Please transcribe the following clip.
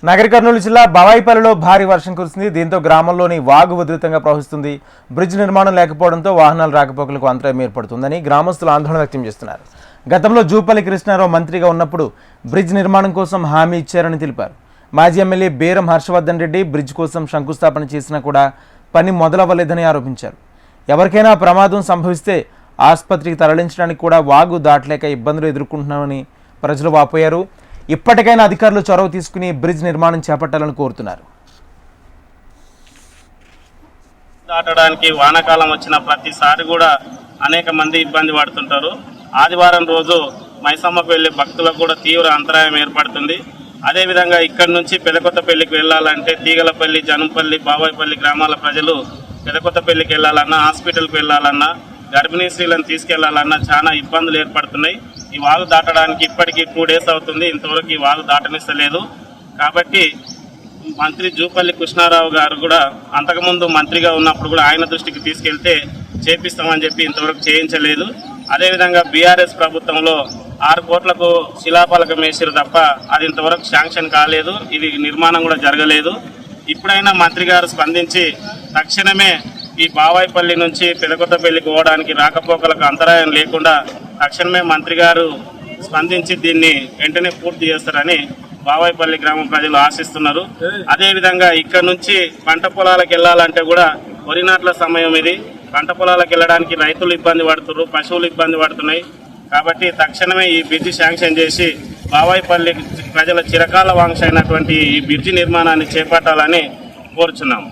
నగర కర్నూలు జిల్లా బవాయిపల్లిలో భారీ వర్షం కురిసింది. దీంతో గ్రామంలోని వాగు ఉధృతంగా ప్రవహిస్తుంది. బ్రిడ్జ్ నిర్మాణం లేకపోవడంతో వాహనాల రాకపోకలకు అంతరాయం ఏర్పడుతుందని గ్రామస్తులు ఆందోళన వ్యక్తం చేస్తున్నారు. గతంలో జూపల్లి కృష్ణారావు మంత్రిగా ఉన్నప్పుడు బ్రిడ్జ్ నిర్మాణం కోసం హామీ ఇచ్చారని తెలిపారు. మాజీ ఎమ్మెల్యే బేరం హర్షవర్ధన్ రెడ్డి బ్రిడ్జ్ కోసం శంకుస్థాపన చేసినా కూడా పని మొదలవ్వలేదని ఆరోపించారు. ఎవరికైనా ప్రమాదం సంభవిస్తే ఆసుపత్రికి తరలించడానికి కూడా వాగు దాటలేక ఇబ్బందులు ఎదుర్కొంటున్నామని ప్రజలు వాపోయారు. ఇప్పటికైనా అధికారులు చొరవ తీసుకుని బ్రిడ్జ్ నిర్మాణం చేపట్టాలని కోరుతున్నారు. దాటడానికి వానాకాలం వచ్చిన ప్రతిసారి కూడా అనేక మంది ఇబ్బంది పడుతుంటారు. ఆదివారం రోజు మైసమ్మకు వెళ్లే భక్తులకు కూడా తీవ్ర అంతరాయం ఏర్పడుతుంది. అదేవిధంగా ఇక్కడి నుంచి పెదకొత్తపల్లికి వెళ్ళాలంటే తీగలపల్లి, జనంపల్లి, బావాయిపల్లి గ్రామాల ప్రజలు పెదకొత్తపల్లికి వెళ్ళాలన్నా, హాస్పిటల్కి వెళ్ళాలన్నా, గర్భిణీ స్త్రీలను తీసుకెళ్లాలన్నా చాలా ఇబ్బందులు ఏర్పడుతున్నాయి. ఈ వాగు దాటడానికి ఇప్పటికీ 2 days అవుతుంది. ఇంతవరకు ఈ వాగు దాటనిస్తలేదు. కాబట్టి మంత్రి జూపల్లి కృష్ణారావు గారు కూడా అంతకుముందు మంత్రిగా ఉన్నప్పుడు కూడా ఆయన దృష్టికి తీసుకెళ్తే చేపిస్తామని చెప్పి ఇంతవరకు చేయించలేదు. అదేవిధంగా బీఆర్ఎస్ ప్రభుత్వంలో 6 కోట్లకు శిలాఫలకం వేసారు తప్ప అది ఇంతవరకు శాంక్షన్ కాలేదు. ఇది నిర్మాణం కూడా జరగలేదు. ఇప్పుడైనా మంత్రి గారు స్పందించి తక్షణమే ఈ బావాయిపల్లి నుంచి పెదకొత్తపల్లికి పోవడానికి రాకపోకలకు అంతరాయం లేకుండా తక్షణమే మంత్రి గారు స్పందించి దీన్ని వెంటనే పూర్తి చేస్తారని బావాయిపల్లి గ్రామం ప్రజలు ఆశిస్తున్నారు. అదేవిధంగా ఇక్కడ నుంచి పంట పొలాలకు వెళ్ళాలంటే కూడా వరి నాట్ల సమయం ఇది. పంట పొలాలకు వెళ్ళడానికి రైతులు ఇబ్బంది పడుతున్నారు, పశువులు ఇబ్బంది పడుతున్నాయి. కాబట్టి తక్షణమే ఈ బ్రిడ్జి శాంక్షన్ చేసి బావాయిపల్లి ప్రజల చిరకాల వాంక్ష అయినటువంటి ఈ బ్రిడ్జి నిర్మాణాన్ని చేపట్టాలని కోరుచున్నాము.